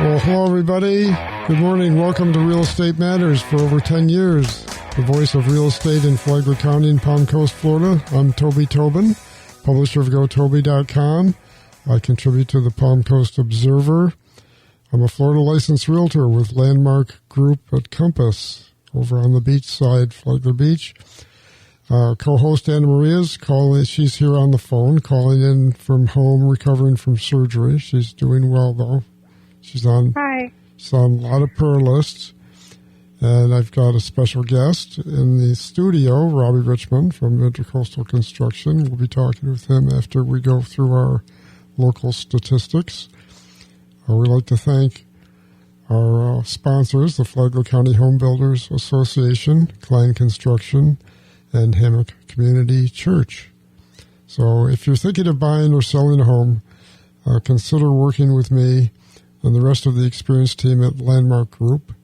Well, hello, everybody. Good morning. Welcome to Real Estate Matters. For over 10 years, the voice of real estate in Flagler County and Palm Coast, Florida. I'm Toby Tobin, publisher of GoToby.com. I contribute to the Palm Coast Observer. I'm a Florida licensed realtor with Landmark Group at Compass over on the beach side, Flagler Beach. Co-host Anna Maria's calling. She's here on the phone, calling in from home, recovering from surgery. She's doing well, though. She's on a lot of prayer lists. And I've got a special guest in the studio, Robbie Richmond from Intercoastal Construction. We'll be talking with him after we go through our local statistics. We'd like to thank our sponsors, the Flagler County Home Builders Association, Klein Construction, and Hammock Community Church. So if you're thinking of buying or selling a home, consider working with me and the rest of the experienced team at Landmark Group.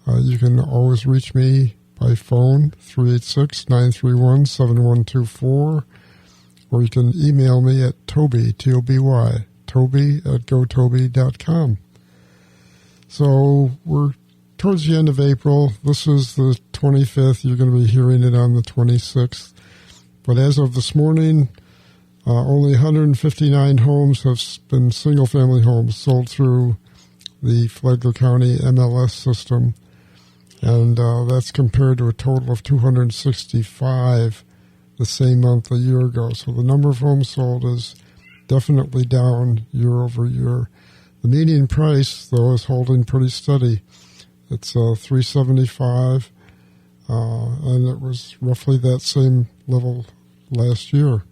You can always reach me by phone, 386-931-7124, or you can email me at Toby, T-O-B-Y, Toby@GoToby.com. So we're towards the end of April. This is the 25th. You're going to be hearing it on the 26th. But as of this morning, only 159 homes have been single-family homes sold through the Flagler County MLS system. And that's compared to a total of 265 the same month a year ago. So the number of homes sold is definitely down year over year. The median price, though, is holding pretty steady. It's $375, and it was roughly that same level last year.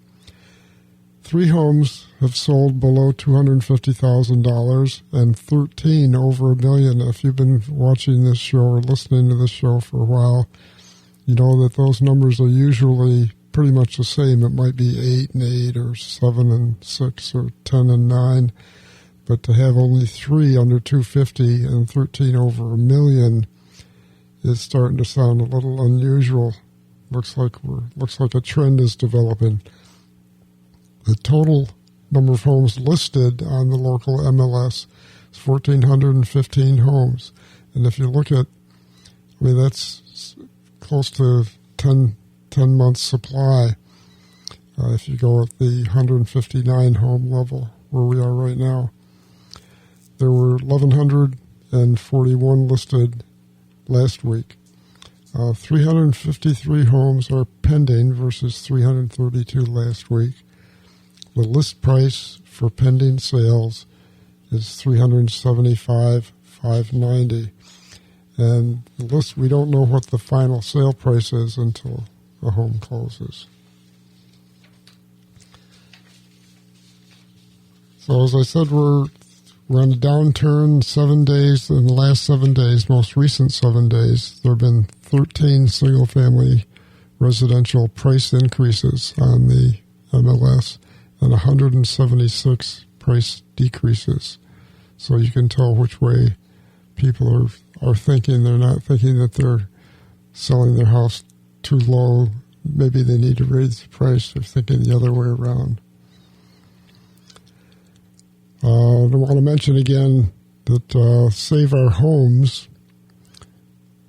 3 homes have sold below $250,000 and 13 over $1 million. If you've been watching this show or listening to this show for a while, you know that those numbers are usually pretty much the same. It might be 8 and 8 or 7 and 6 or 10 and 9. But to have only 3 under 250 and 13 over $1 million is starting to sound a little unusual. Looks like a trend is developing. The total number of homes listed on the local MLS is 1,415 homes. And if you look at, that's close to 10 months supply. If you go at the 159 home level where we are right now. There were 1,141 listed last week. 353 homes are pending versus 332 last week. The list price for pending sales is $375,590, and the list, we don't know what the final sale price is until the home closes. So as I said, we're on a downturn 7 days. In the last 7 days, most recent 7 days, there have been 13 single-family residential price increases on the MLS and 176 price decreases. So you can tell which way people are thinking. They're not thinking that they're selling their house too low. Maybe they need to raise the price. They're thinking the other way around. I want to mention again that Save Our Homes,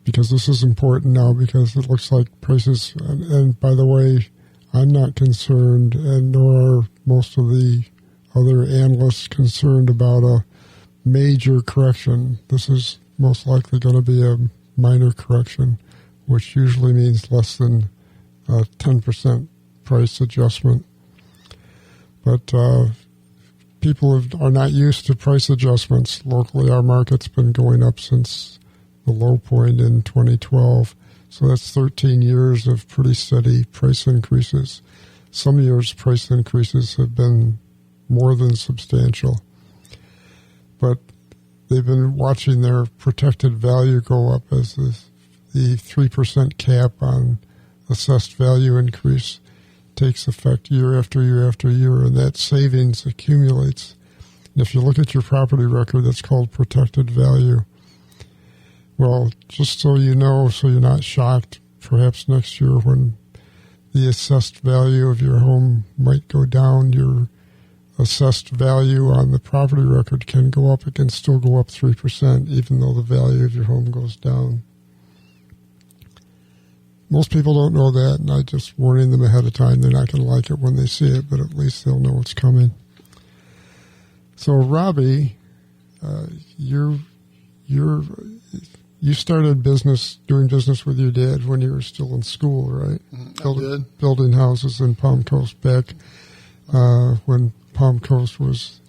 because this is important now, because it looks like prices, and by the way, I'm not concerned, and nor are most of the other analysts concerned about a major correction. This is most likely going to be a minor correction, which usually means less than a 10% price adjustment. But people are not used to price adjustments. Locally, our market's been going up since the low point in 2012. So that's 13 years of pretty steady price increases. Some years price increases have been more than substantial. But they've been watching their protected value go up as the 3% cap on assessed value increase takes effect year after year after year, and that savings accumulates. And if you look at your property record, that's called protected value. Well, just so you know, so you're not shocked, perhaps next year when the assessed value of your home might go down, your assessed value on the property record can go up. It can still go up 3%, even though the value of your home goes down. Most people don't know that, and I just warning them ahead of time. They're not going to like it when they see it, but at least they'll know it's coming. So, Robbie, you started doing business with your dad when you were still in school, right? I did. Building houses in Palm Coast back when Palm Coast was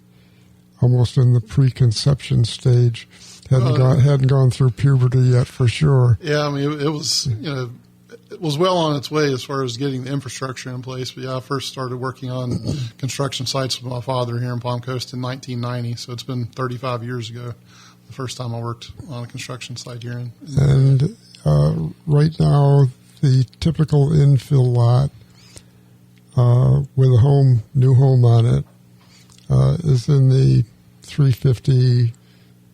almost in the preconception stage. Hadn't gone through puberty yet, for sure. Yeah, I mean, it was, it was well on its way as far as getting the infrastructure in place. But yeah, I first started working on construction sites with my father here in Palm Coast in 1990. So it's been 35 years ago, the first time I worked on a construction site here. And right now, the typical infill lot with a new home on it, is in the $350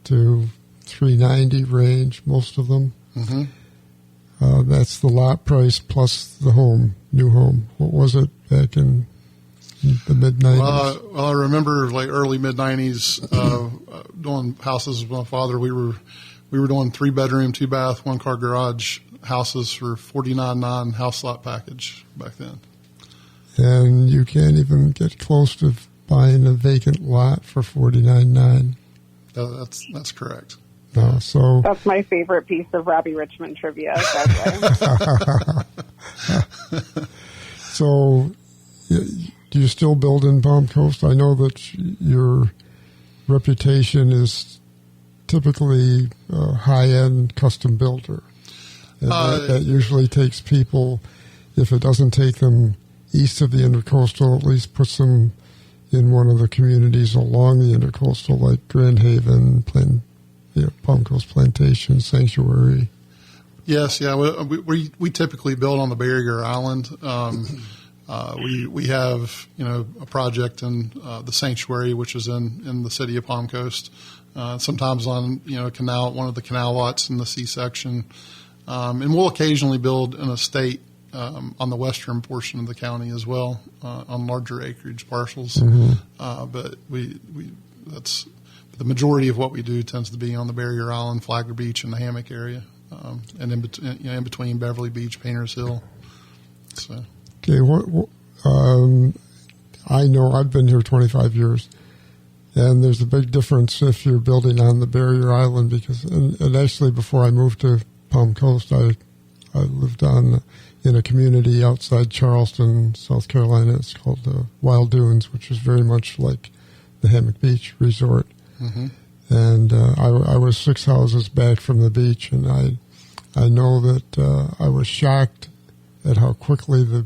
to $390 range, most of them. Mm-hmm. That's the lot price plus the new home. What was it back in the mid-'90s? Well, I remember like early mid-'90s doing houses with my father. We were doing 3-bedroom, 2-bath, 1-car garage houses for $49.9 house lot package back then. And you can't even get close to buying a vacant lot for $49.9. That's correct. So that's my favorite piece of Robbie Richmond trivia. By the way. So, do you still build in Palm Coast? I know that your reputation is typically a high-end custom builder. And that usually takes people, if it doesn't take them east of the Intercoastal, at least puts them in one of the communities along the Intercoastal, like Grand Haven, Palm Coast Plantation, Sanctuary. Yes, yeah. We typically build on the Barrier Island. We have a project in the Sanctuary, which is in the city of Palm Coast. Sometimes on canal, one of the canal lots in the C section, and we'll occasionally build an estate on the western portion of the county as well, on larger acreage parcels. Mm-hmm. But that's the majority of what we do tends to be on the Barrier Island, Flagler Beach, and the Hammock area, and in between Beverly Beach, Painters Hill. So. Okay, I know I've been here 25 years, and there's a big difference if you're building on the Barrier Island because, and actually before I moved to Palm Coast, I lived in a community outside Charleston, South Carolina. It's called Wild Dunes, which is very much like the Hammock Beach Resort. Mm-hmm. And I was 6 houses back from the beach, and I know that I was shocked at how quickly the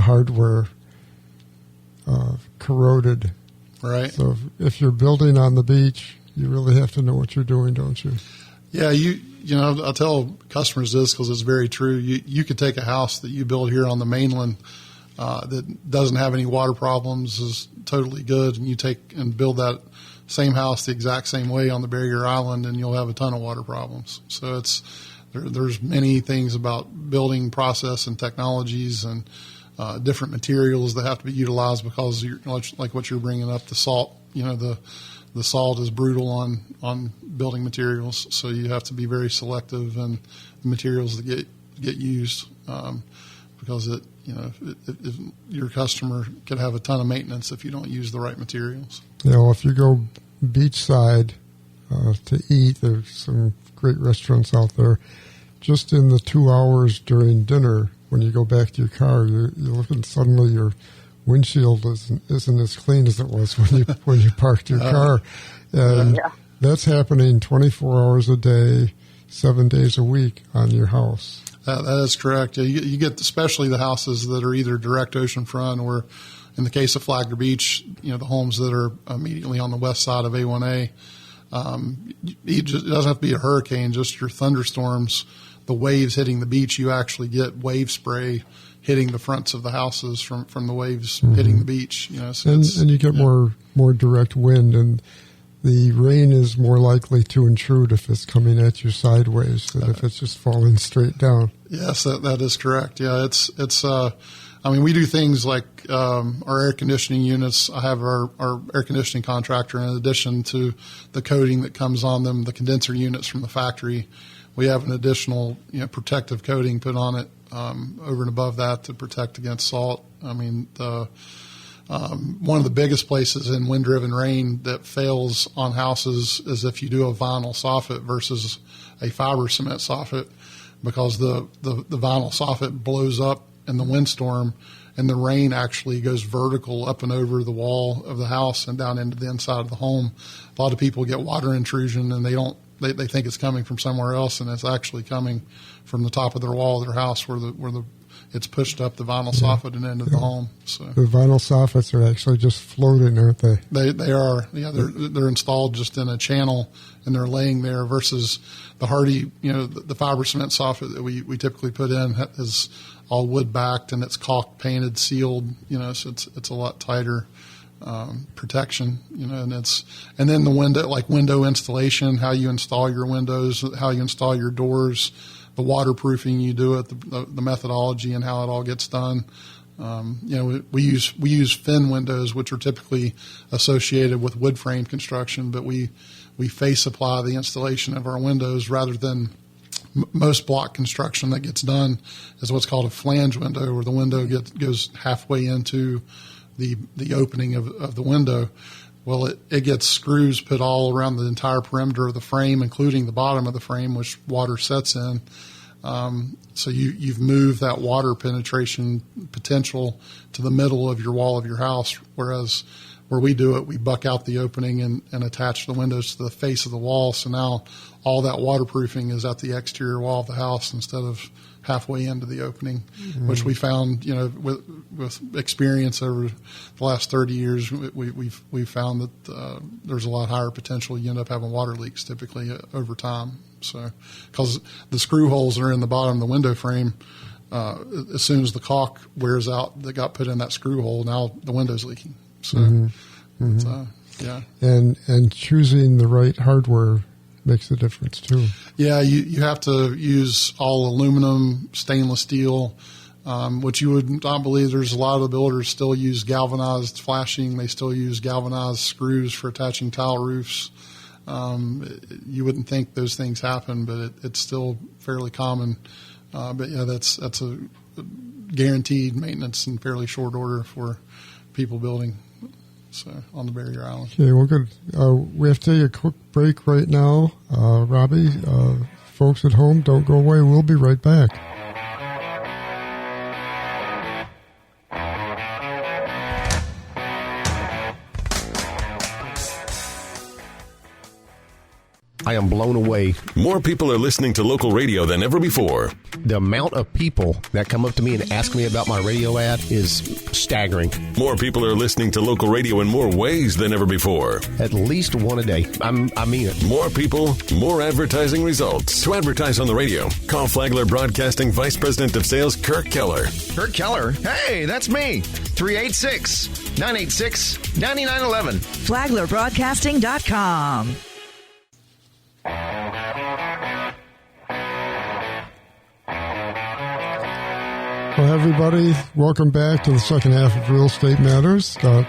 hardware corroded. Right. So if you're building on the beach, you really have to know what you're doing, don't you? Yeah, I tell customers this because it's very true. You could take a house that you build here on the mainland that doesn't have any water problems, is totally good, and you take and build that same house the exact same way on the Barrier Island, and you'll have a ton of water problems. So there's many things about building process and technologies and different materials that have to be utilized because, like what you're bringing up, the salt. The salt is brutal on building materials, so you have to be very selective in the materials that get used because your customer could have a ton of maintenance if you don't use the right materials. If you go beachside to eat, there's some great restaurants out there. Just in the 2 hours during dinner, when you go back to your car, you look and suddenly your windshield isn't as clean as it was when you parked your car. And that's happening 24 hours a day, 7 days a week on your house. That is correct. Yeah, you get especially the houses that are either direct oceanfront or, in the case of Flagler Beach, the homes that are immediately on the west side of A1A. It doesn't have to be a hurricane, just your thunderstorms, the waves hitting the beach. You actually get wave spray hitting the fronts of the houses from the waves hitting the beach. So and you get more direct wind, and the rain is more likely to intrude if it's coming at you sideways than if it's just falling straight down. Yes, that is correct. Yeah, it's. I mean, we do things like our air conditioning units. I have our air conditioning contractor, in addition to the coating that comes on them, the condenser units from the factory, we have an additional protective coating put on it over and above that to protect against salt. I mean, one of the biggest places in wind-driven rain that fails on houses is if you do a vinyl soffit versus a fiber cement soffit, because the vinyl soffit blows up in the windstorm, and the rain actually goes vertical up and over the wall of the house and down into the inside of the home. A lot of people get water intrusion, and they think it's coming from somewhere else, and it's actually coming from the top of their wall of their house where it's pushed up the vinyl soffit and into the home. So the vinyl soffits are actually just floating, aren't they? They are. Yeah, they're installed just in a channel, and they're laying there, versus the hardy, the fiber cement soffit that we typically put in is all wood backed, and it's caulk painted, sealed, so it's a lot tighter protection, and then the window installation, how you install your windows, how you install your doors, the waterproofing you do it, the methodology and how it all gets done. We use fin windows, which are typically associated with wood frame construction, but we face apply the installation of our windows rather than most block construction that gets done is what's called a flange window, where the window goes halfway into the opening of the window. Well, it gets screws put all around the entire perimeter of the frame, including the bottom of the frame, which water sets in. So you've moved that water penetration potential to the middle of your wall of your house, whereas where we do it, we buck out the opening and attach the windows to the face of the wall. So now all that waterproofing is at the exterior wall of the house instead of halfway into the opening, which we found, with experience over the last 30 years, we've found that there's a lot higher potential. You end up having water leaks typically over time. So, because the screw holes that are in the bottom of the window frame, as soon as the caulk wears out that got put in that screw hole, now the window's leaking. So, yeah. And choosing the right hardware makes a difference too. Yeah, you have to use all aluminum, stainless steel, which you would not believe. There's a lot of the builders still use galvanized flashing. They still use galvanized screws for attaching tile roofs. You wouldn't think those things happen, but it's still fairly common. But yeah, that's a guaranteed maintenance in fairly short order for people building. So on the barrier island. Okay, well, good. We have to take a quick break right now. Robbie, folks at home, don't go away. We'll be right back. I am blown away. More people are listening to local radio than ever before. The amount of people that come up to me and ask me about my radio ad is staggering. More people are listening to local radio in more ways than ever before. At least one a day. I mean it. More people, more advertising results. To advertise on the radio, call Flagler Broadcasting Vice President of Sales, Kirk Keller. Kirk Keller? Hey, that's me. 386-986-9911. flaglerbroadcasting.com. Well, everybody, welcome back to the second half of Real Estate Matters. Got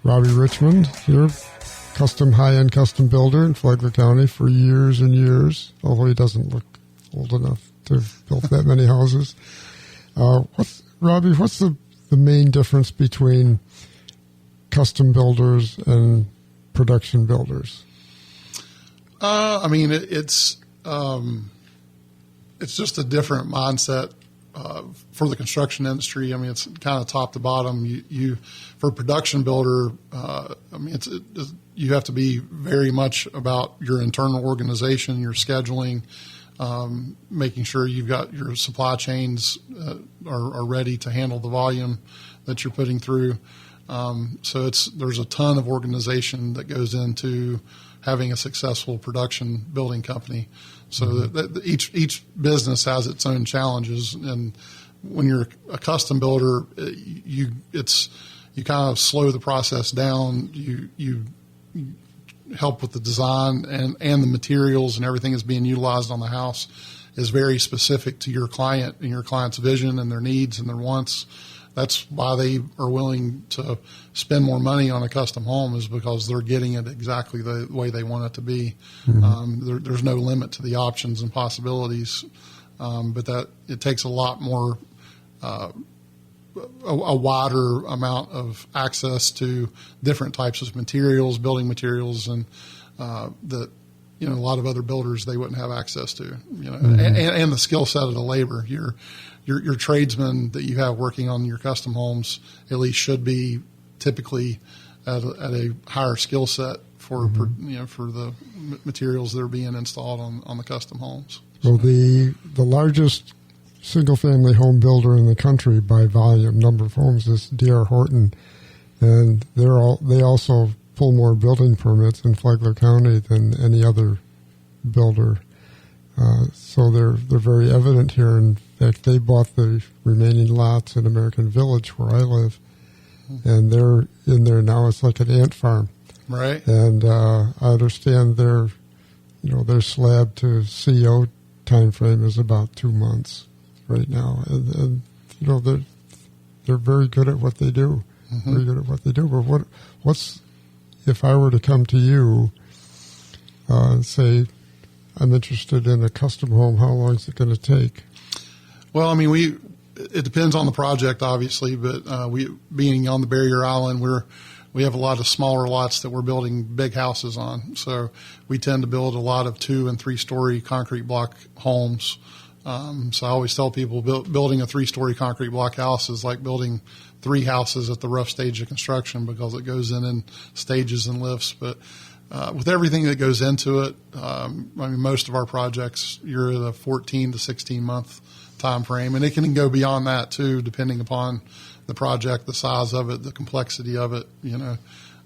Robbie Richmond here, high-end custom builder in Flagler County for years and years, although he doesn't look old enough to have built that many houses. Robbie, what's the main difference between custom builders and production builders? I mean, it's just a different mindset for the construction industry. I mean, it's kind of top to bottom. You for a production builder, I mean, you have to be very much about your internal organization, your scheduling, making sure you've got your supply chains are ready to handle the volume that you're putting through. So there's a ton of organization that goes into having a successful production building company. So that each business has its own challenges, and when you're a custom builder, you kind of slow the process down. You help with the design and the materials, and everything that's being utilized on the house is very specific to your client and your client's vision and their needs and their wants. that's why they are willing to spend more money on a custom home, is because they're getting it exactly the way they want it to be. There's no limit to the options and possibilities, but that it takes a lot more, a wider amount of access to different types of materials, building materials, and that a lot of other builders they wouldn't have access to. And the skill set of the labor. Your tradesmen that you have working on your custom homes at least should be typically at a higher skill set for the materials that are being installed on the custom homes. Well, the largest single-family home builder in the country by volume, number of homes, is D.R. Horton, and they also pull more building permits in Flagler County than any other builder. So they're very evident here. In fact, they bought the remaining lots in American Village where I live, and they're in there now. It's like an ant farm, right? And I understand their slab to CO time frame is about 2 months right now, and they're very good at what they do. Very good at what they do. But what's if I were to come to you and say, I'm interested in a custom home, how long is it going to take? Well, I mean, it depends on the project, obviously, but we being on the barrier island, we have a lot of smaller lots that we're building big houses on. So we tend to build a lot of 2- and 3-story concrete block homes. So I always tell people building a 3-story concrete block house is like building 3 houses at the rough stage of construction, because it goes in stages and lifts. But with everything that goes into it, I mean, most of our projects, you're at a 14 to 16 month time frame, and it can go beyond that too, depending upon the project, the size of it, the complexity of it.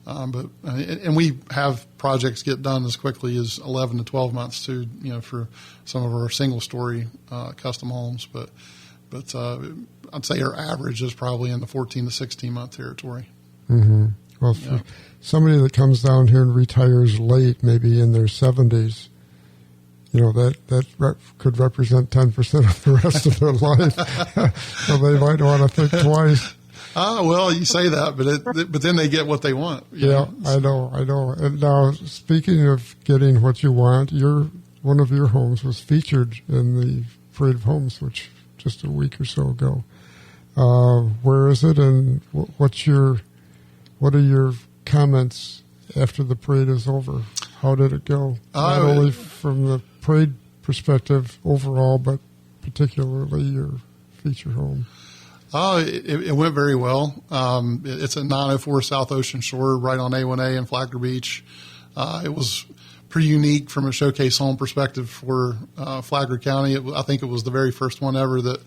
And we have projects get done as quickly as 11 to 12 months too. For some of our single-story custom homes, but I'd say our average is probably in the 14 to 16 month territory. Mm-hmm. Well, for somebody that comes down here and retires late, maybe in their 70s, that could represent 10% of the rest of their life. So they might want to think twice. Well, you say that, but then they get what they want. Yeah, I know. And now, speaking of getting what you want, one of your homes was featured in the Parade of Homes, which just a week or so ago. Where is it, and what are your comments after the parade is over? How did it go? Not only from the parade perspective overall, but particularly your feature home. It went very well. It's at 904 South Ocean Shore, right on A1A in Flagler Beach. It was pretty unique from a showcase home perspective for Flagler County. I think it was the very first one ever that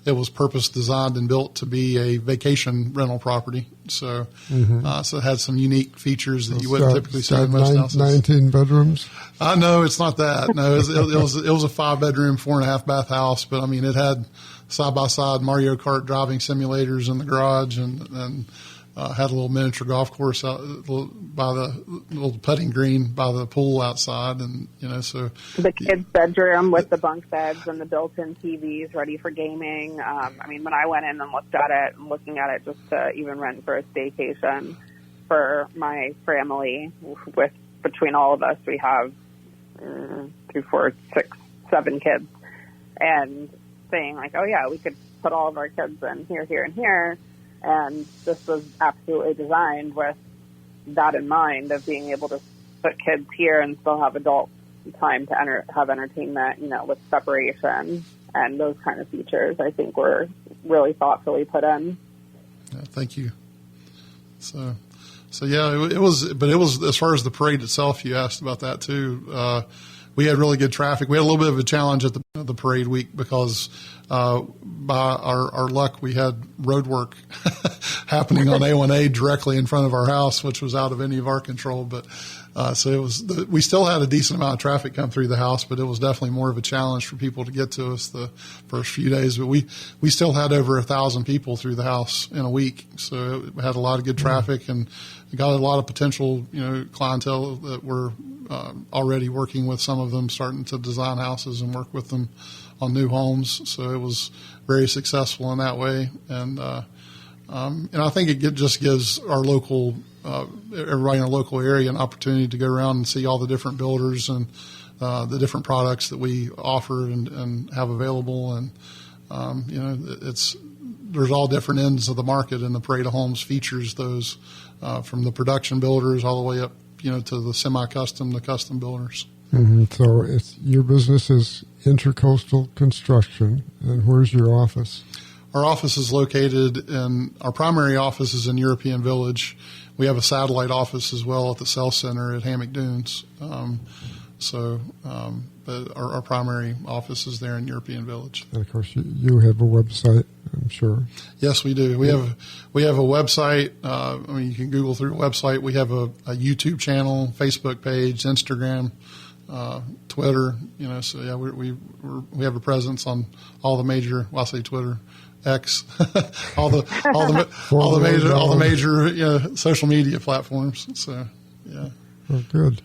it was purpose designed and built to be a vacation rental property. So, so it had some unique features that you wouldn't typically see in most houses. 19 bedrooms? No, it's not that. No, it was a 5-bedroom, 4.5 bath house. But I mean, it had side-by-side Mario Kart driving simulators in the garage, and had a little miniature golf course out by the little putting green by the pool outside, and so the kids' bedroom with the bunk beds and the built-in TVs ready for gaming. I mean, when I went in and looked at it, and looking at it just to even rent for a staycation for my family, between all of us, we have 2, 4, 6, 7 kids, and saying like, oh yeah, we could put all of our kids in here, here, and here. And this was absolutely designed with that in mind, of being able to put kids here and still have adult time to have entertainment, with separation and those kind of features. I think were really thoughtfully put in. Yeah, thank you. So yeah, it was as far as the parade itself, you asked about that too. We had really good traffic. We had a little bit of a challenge at the parade week because by our luck, we had road work happening on A1A directly in front of our house, which was out of any of our control. But so it was. We still had a decent amount of traffic come through the house, but it was definitely more of a challenge for people to get to us the first few days. But we still had over 1,000 people through the house in a week, so it had a lot of good traffic and got a lot of potential, clientele that were already working with some of them, starting to design houses and work with them on new homes. So it was very successful in that way. And And I think it just gives our local everybody in our local area an opportunity to go around and see all the different builders and the different products that we offer and have available. And there's all different ends of the market, and the Parade of Homes features those from the production builders all the way up, to the semi-custom, the custom builders. Mm-hmm. So your business is Intercoastal Construction, and where's your office? Our office is located our primary office is in European Village. We have a satellite office as well at the Sales Center at Hammock Dunes. But our primary office is there in European Village. And of course, you have a website, I'm sure. Yes, we do. We have a website. You can Google through the website. We have a YouTube channel, Facebook page, Instagram, Twitter. So yeah, we have a presence on all the major. Well, I say Twitter, X, all the major social media platforms. So yeah. Oh, good.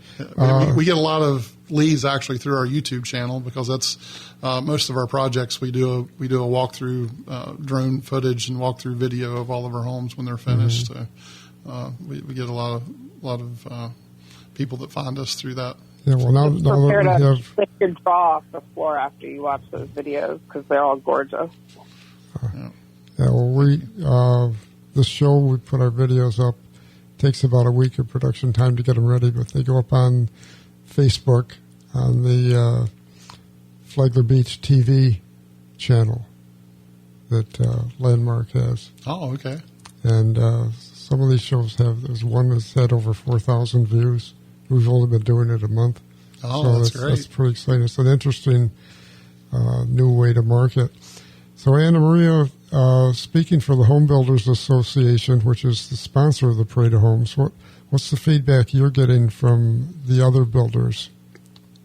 We get a lot of leads actually through our YouTube channel, because that's most of our projects. We do a walkthrough drone footage and walkthrough video of all of our homes when they're finished. Mm-hmm. So we get a lot of people that find us through that. Yeah. Well, now that we have, they could draw off the floor after you watch those videos, because they're all gorgeous. Yeah. Well, this show, we put our videos up. Takes about a week of production time to get them ready, but they go up on Facebook on the Flagler Beach TV channel that Landmark has. Oh, okay. And some of these shows there's one that's had over 4,000 views. We've only been doing it a month. Oh, so that's great. That's pretty exciting. It's an interesting new way to market. So, Anna Maria, speaking for the Home Builders Association, which is the sponsor of the Parade of Homes, what's the feedback you're getting from the other builders,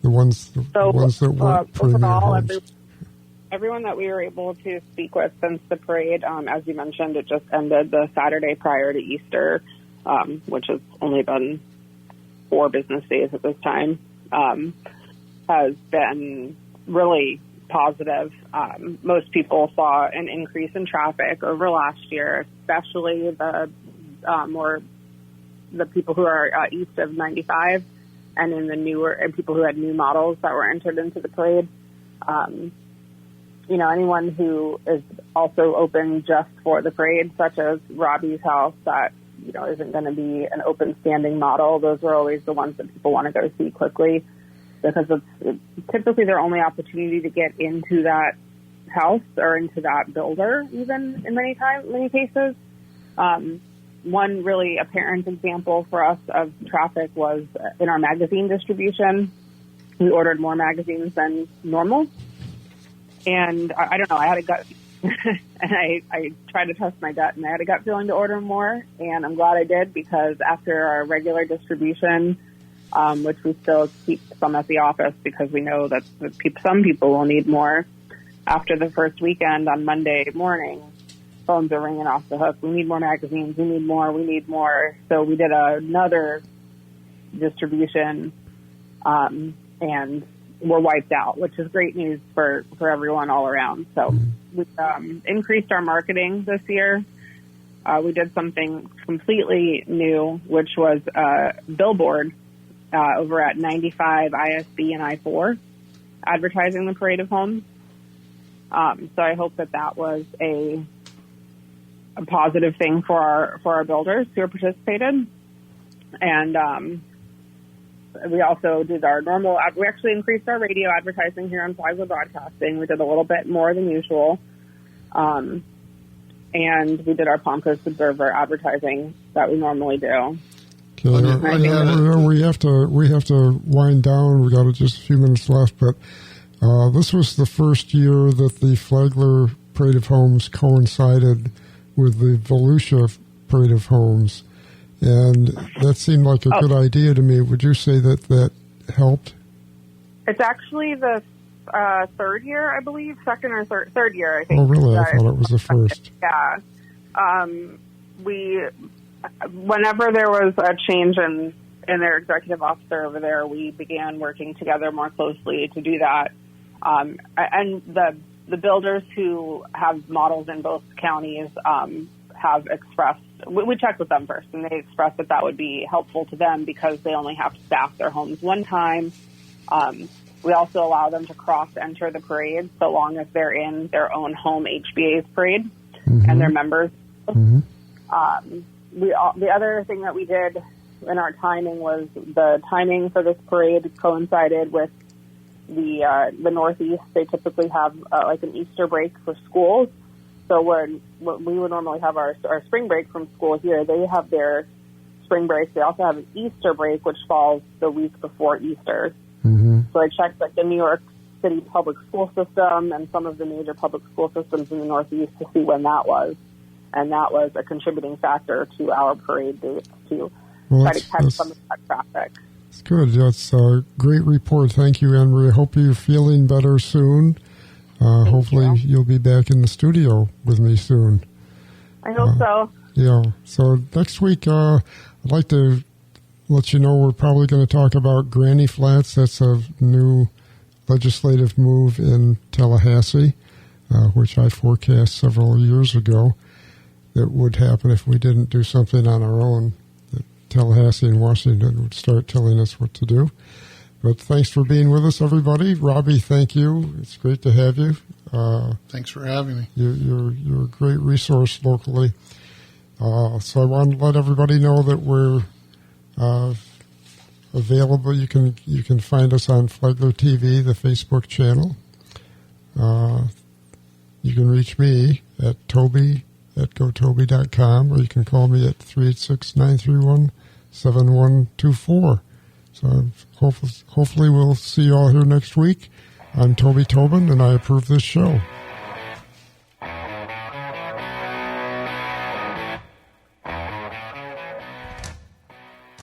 the ones that work Premier Homes? Everyone that we were able to speak with since the parade, as you mentioned, it just ended the Saturday prior to Easter, which has only been 4 business days at this time, has been really positive. Most people saw an increase in traffic over last year, especially the people who are east of 95 and in the newer, and people who had new models that were entered into the parade. Anyone who is also open just for the parade, such as Robbie's house, that isn't going to be an open standing model. Those are always the ones that people want to go see quickly, because it's typically their only opportunity to get into that house or into that builder, even in many cases. One really apparent example for us of traffic was in our magazine distribution. We ordered more magazines than normal. And I don't know, I had a gut, and I tried to trust my gut, and I had a gut feeling to order more, and I'm glad I did, because after our regular distribution, which we still keep some at the office because we know that some people will need more. After the first weekend on Monday morning, phones are ringing off the hook. We need more magazines. We need more. So we did another distribution, and we're wiped out, which is great news for everyone all around. So we increased our marketing this year. We did something completely new, which was a billboard over at 95 ISB and I-4, advertising the Parade of Homes. So I hope that was a positive thing for our builders who participated. And we also did our normal. We actually increased our radio advertising here on Flagler Broadcasting. We did a little bit more than usual. And we did our Palm Coast Observer advertising that we normally do. Okay, we have to wind down. We got just a few minutes left, but this was the first year that the Flagler Parade of Homes coincided with the Volusia Parade of Homes, and that seemed like a good idea to me. Would you say that helped? It's actually the third year, I believe, second or third year, I think. Oh, really? I thought it was the first. Yeah. Whenever there was a change in their executive officer over there, we began working together more closely to do that. And the builders who have models in both counties have expressed, we checked with them first, and they expressed that that would be helpful to them because they only have to staff their homes one time. We also allow them to cross-enter the parade so long as they're in their own home HBA's parade and they're members. The other thing that we did in our timing was the timing for this parade coincided with the Northeast. They typically have like an Easter break for schools. So when we would normally have our spring break from school here, they have their spring break. They also have an Easter break, which falls the week before Easter. So I checked like the New York City public school system and some of the major public school systems in the Northeast to see when that was. And that was a contributing factor to our parade dates to try to catch some of that traffic. That's good. That's a great report. Thank you, Anne Marie. I hope you're feeling better soon. Hopefully you'll be back in the studio with me soon. I hope so. Yeah. So next week, I'd like to let you know we're probably going to talk about Granny Flats. That's a new legislative move in Tallahassee, which I forecast several years ago that would happen if we didn't do something on our own. That Tallahassee and Washington would start telling us what to do. But thanks for being with us, everybody. Robbie, thank you. It's great to have you. Thanks for having me. You're a great resource locally. So I want to let everybody know that we're available. You can find us on Flagler TV, the Facebook channel. You can reach me at toby@gotoby.com, or you can call me at 386-931-7124. So hopefully we'll see you all here next week. I'm Toby Tobin, and I approve this show.